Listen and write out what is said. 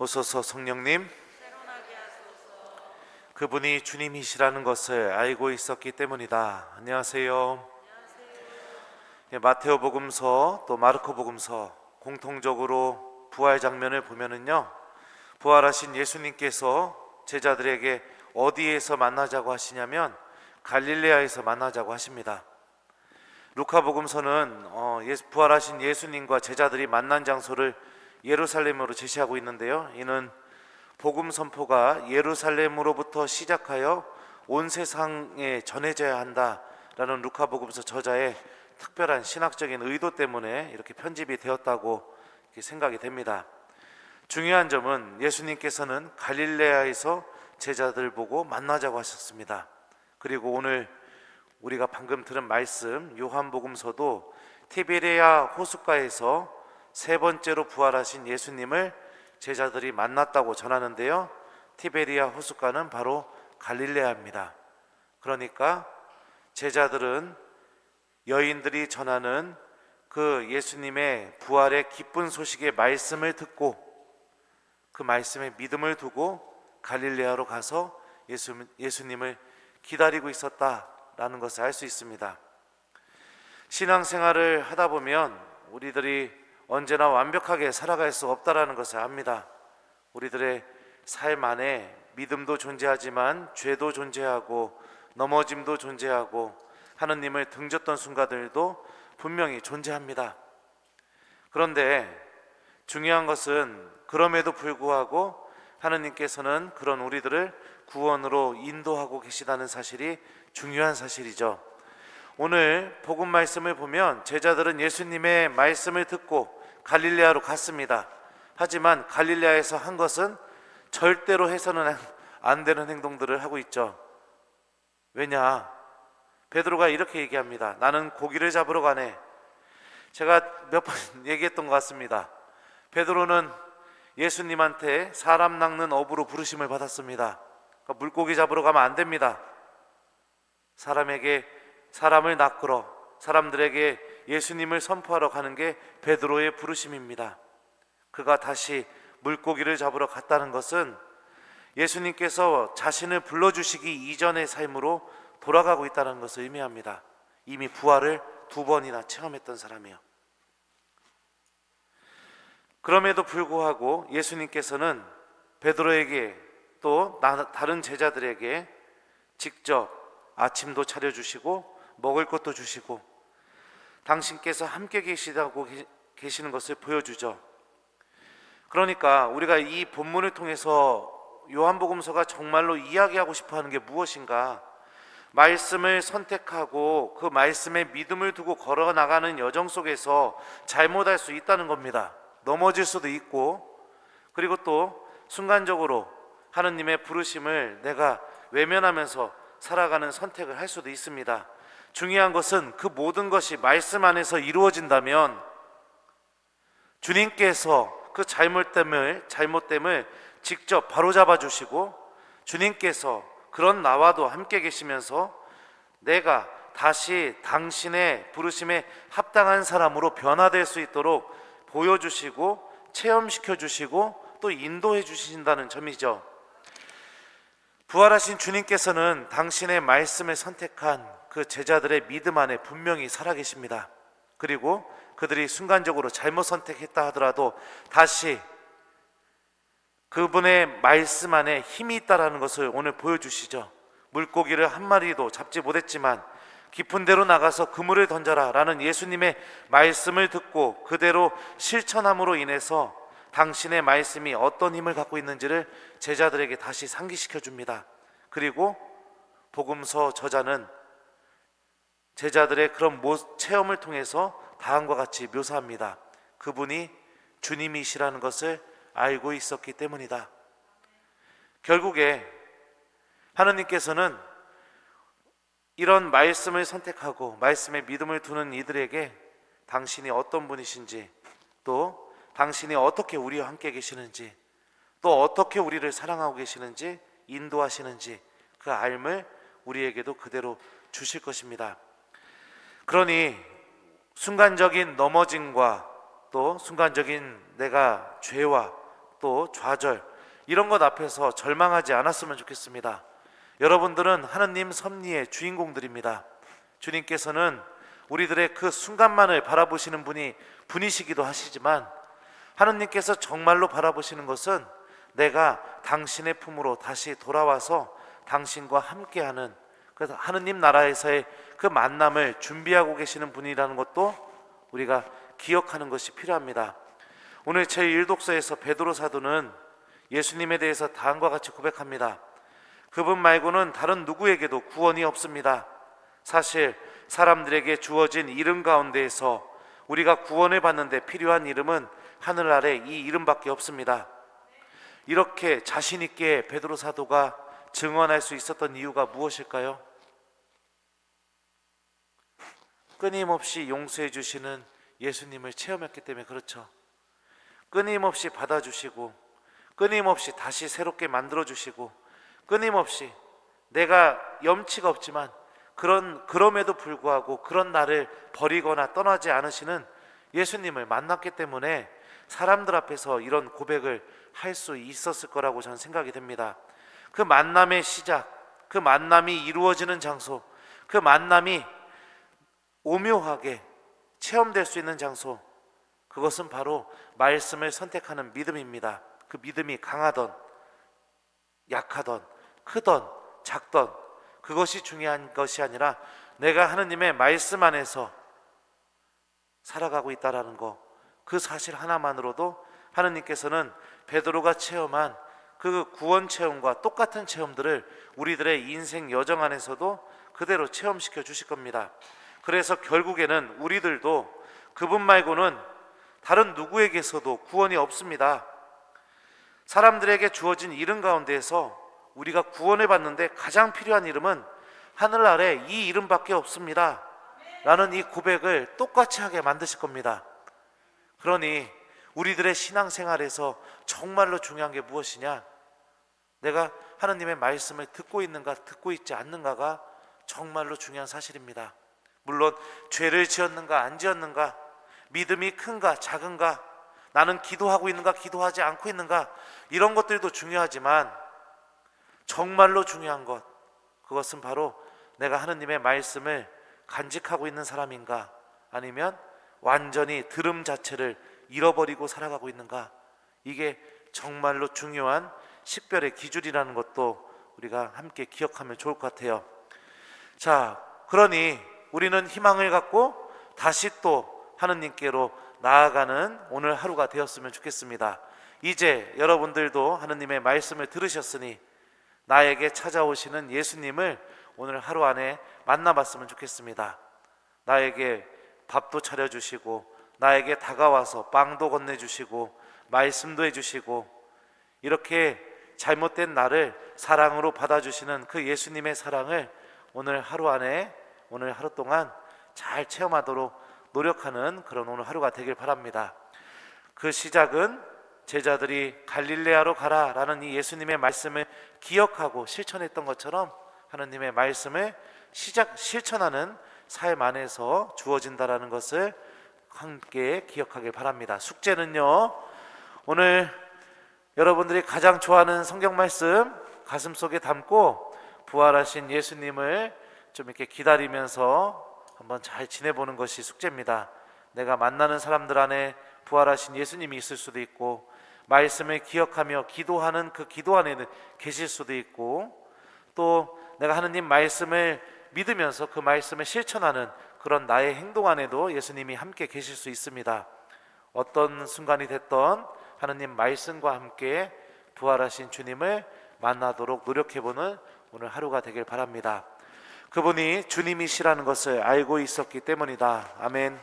오소서 성령님, 그분이 주님이시라는 것을 알고 있었기 때문이다. 안녕하세요. 마테오복음서 또 마르코복음서 공통적으로 부활 장면을 보면은요, 부활하신 예수님께서 제자들에게 어디에서 만나자고 하시냐면 갈릴레아에서 만나자고 하십니다. 루카복음서는 부활하신 예수님과 제자들이 만난 장소를 예루살렘으로 제시하고 있는데요, 이는 복음 선포가 예루살렘으로부터 시작하여 온 세상에 전해져야 한다라는 루카복음서 저자의 특별한 신학적인 의도 때문에 이렇게 편집이 되었다고 이렇게 생각이 됩니다. 중요한 점은 예수님께서는 갈릴레아에서 제자들 보고 만나자고 하셨습니다. 그리고 오늘 우리가 방금 들은 말씀 요한복음서도 티베리아 호숫가에서 세 번째로 부활하신 예수님을 제자들이 만났다고 전하는데요, 티베리아 호숫가는 바로 갈릴레아입니다. 그러니까 제자들은 여인들이 전하는 그 예수님의 부활의 기쁜 소식의 말씀을 듣고 그 말씀에 믿음을 두고 갈릴레아로 가서 예수님을 기다리고 있었다라는 것을 알 수 있습니다. 신앙생활을 하다 보면 우리들이 언제나 완벽하게 살아갈 수 없다라는 것을 압니다. 우리들의 삶 안에 믿음도 존재하지만 죄도 존재하고 넘어짐도 존재하고 하느님을 등졌던 순간들도 분명히 존재합니다. 그런데 중요한 것은 그럼에도 불구하고 하느님께서는 그런 우리들을 구원으로 인도하고 계시다는 사실이 중요한 사실이죠. 오늘 복음 말씀을 보면 제자들은 예수님의 말씀을 듣고 갈릴레아로 갔습니다. 하지만 갈릴레아에서 한 것은 절대로 해서는 안 되는 행동들을 하고 있죠. 왜냐? 베드로가 이렇게 얘기합니다. 나는 고기를 잡으러 가네. 제가 몇 번 얘기했던 것 같습니다. 베드로는 예수님한테 사람 낚는 어부로 부르심을 받았습니다. 그러니까 물고기 잡으러 가면 안 됩니다. 사람을 낚으러, 사람들에게 예수님을 선포하러 가는 게 베드로의 부르심입니다. 그가 다시 물고기를 잡으러 갔다는 것은 예수님께서 자신을 불러주시기 이전의 삶으로 돌아가고 있다는 것을 의미합니다. 이미 부활을 2번이나 체험했던 사람이요. 그럼에도 불구하고 예수님께서는 베드로에게 또 다른 제자들에게 직접 아침도 차려주시고 먹을 것도 주시고 당신께서 함께 계시는 것을 보여주죠. 그러니까 우리가 이 본문을 통해서 요한복음서가 정말로 이야기하고 싶어하는 게 무엇인가, 말씀을 선택하고 그 말씀에 믿음을 두고 걸어나가는 여정 속에서 잘못할 수 있다는 겁니다. 넘어질 수도 있고, 그리고 또 순간적으로 하느님의 부르심을 내가 외면하면서 살아가는 선택을 할 수도 있습니다. 중요한 것은 그 모든 것이 말씀 안에서 이루어진다면 주님께서 그 잘못됨을 직접 바로잡아 주시고 주님께서 그런 나와도 함께 계시면서 내가 다시 당신의 부르심에 합당한 사람으로 변화될 수 있도록 보여주시고 체험시켜 주시고 또 인도해 주신다는 점이죠. 부활하신 주님께서는 당신의 말씀을 선택한 그 제자들의 믿음 안에 분명히 살아계십니다. 그리고 그들이 순간적으로 잘못 선택했다 하더라도 다시 그분의 말씀 안에 힘이 있다는 것을 오늘 보여주시죠. 물고기를 한 마리도 잡지 못했지만 깊은 데로 나가서 그물을 던져라 라는 예수님의 말씀을 듣고 그대로 실천함으로 인해서 당신의 말씀이 어떤 힘을 갖고 있는지를 제자들에게 다시 상기시켜 줍니다. 그리고 복음서 저자는 제자들의 그런 체험을 통해서 다음과 같이 묘사합니다. 그분이 주님이시라는 것을 알고 있었기 때문이다. 결국에 하느님께서는 이런 말씀을 선택하고 말씀에 믿음을 두는 이들에게 당신이 어떤 분이신지, 또 당신이 어떻게 우리와 함께 계시는지, 또 어떻게 우리를 사랑하고 계시는지 인도하시는지 그 알을 우리에게도 그대로 주실 것입니다. 그러니 순간적인 넘어짐과 또 순간적인 내가 죄와 또 좌절, 이런 것 앞에서 절망하지 않았으면 좋겠습니다. 여러분들은 하느님 섭리의 주인공들입니다. 주님께서는 우리들의 그 순간만을 바라보시는 분이시기도 하시지만, 하느님께서 정말로 바라보시는 것은 내가 당신의 품으로 다시 돌아와서 당신과 함께하는, 그래서 하느님 나라에서의 그 만남을 준비하고 계시는 분이라는 것도 우리가 기억하는 것이 필요합니다. 오늘 제1독서에서 베드로 사도는 예수님에 대해서 다음과 같이 고백합니다. 그분 말고는 다른 누구에게도 구원이 없습니다. 사실 사람들에게 주어진 이름 가운데에서 우리가 구원을 받는데 필요한 이름은 하늘 아래 이 이름밖에 없습니다. 이렇게 자신 있게 베드로 사도가 증언할 수 있었던 이유가 무엇일까요? 끊임없이 용서해 주시는 예수님을 체험했기 때문에 그렇죠. 끊임없이 받아주시고, 끊임없이 다시 새롭게 만들어주시고, 끊임없이 내가 염치가 없지만 그럼에도 불구하고 그런 나를 버리거나 떠나지 않으시는 예수님을 만났기 때문에 사람들 앞에서 이런 고백을 할 수 있었을 거라고 저는 생각이 됩니다. 그 만남의 시작, 그 만남이 이루어지는 장소, 그 만남이 오묘하게 체험될 수 있는 장소, 그것은 바로 말씀을 선택하는 믿음입니다. 그 믿음이 강하던 약하던 크던 작던 그것이 중요한 것이 아니라 내가 하느님의 말씀 안에서 살아가고 있다라는 것, 그 사실 하나만으로도 하느님께서는 베드로가 체험한 그 구원 체험과 똑같은 체험들을 우리들의 인생 여정 안에서도 그대로 체험시켜 주실 겁니다. 그래서 결국에는 우리들도 그분 말고는 다른 누구에게서도 구원이 없습니다. 사람들에게 주어진 이름 가운데에서 우리가 구원을 받는데 가장 필요한 이름은 하늘 아래 이 이름밖에 없습니다 라는 이 고백을 똑같이 하게 만드실 겁니다. 그러니 우리들의 신앙생활에서 정말로 중요한 게 무엇이냐, 내가 하나님의 말씀을 듣고 있는가 듣고 있지 않는가가 정말로 중요한 사실입니다. 물론 죄를 지었는가 안 지었는가, 믿음이 큰가 작은가, 나는 기도하고 있는가 기도하지 않고 있는가, 이런 것들도 중요하지만 정말로 중요한 것, 그것은 바로 내가 하느님의 말씀을 간직하고 있는 사람인가, 아니면 완전히 들음 자체를 잃어버리고 살아가고 있는가, 이게 정말로 중요한 식별의 기준이라는 것도 우리가 함께 기억하면 좋을 것 같아요. 자, 그러니 우리는 희망을 갖고 다시 또 하느님께로 나아가는 오늘 하루가 되었으면 좋겠습니다. 이제 여러분들도 하느님의 말씀을 들으셨으니 나에게 찾아오시는 예수님을 오늘 하루 안에 만나봤으면 좋겠습니다. 나에게 밥도 차려주시고, 나에게 다가와서 빵도 건네주시고, 말씀도 해주시고, 이렇게 잘못된 나를 사랑으로 받아주시는 그 예수님의 사랑을 오늘 하루 안에, 오늘 하루 동안 잘 체험하도록 노력하는 그런 오늘 하루가 되길 바랍니다. 그 시작은 제자들이 갈릴레아로 가라 라는 이 예수님의 말씀을 기억하고 실천했던 것처럼 하느님의 말씀을 실천하는 삶 안에서 주어진다라는 것을 함께 기억하길 바랍니다. 숙제는요, 오늘 여러분들이 가장 좋아하는 성경 말씀 가슴속에 담고 부활하신 예수님을 좀 이렇게 기다리면서 한번 잘 지내보는 것이 숙제입니다. 내가 만나는 사람들 안에 부활하신 예수님이 있을 수도 있고, 말씀을 기억하며 기도하는 그 기도 안에는 계실 수도 있고, 또 내가 하느님 말씀을 믿으면서 그 말씀을 실천하는 그런 나의 행동 안에도 예수님이 함께 계실 수 있습니다. 어떤 순간이 됐던 하느님 말씀과 함께 부활하신 주님을 만나도록 노력해보는 오늘 하루가 되길 바랍니다. 그분이 주님이시라는 것을 알고 있었기 때문이다. 아멘.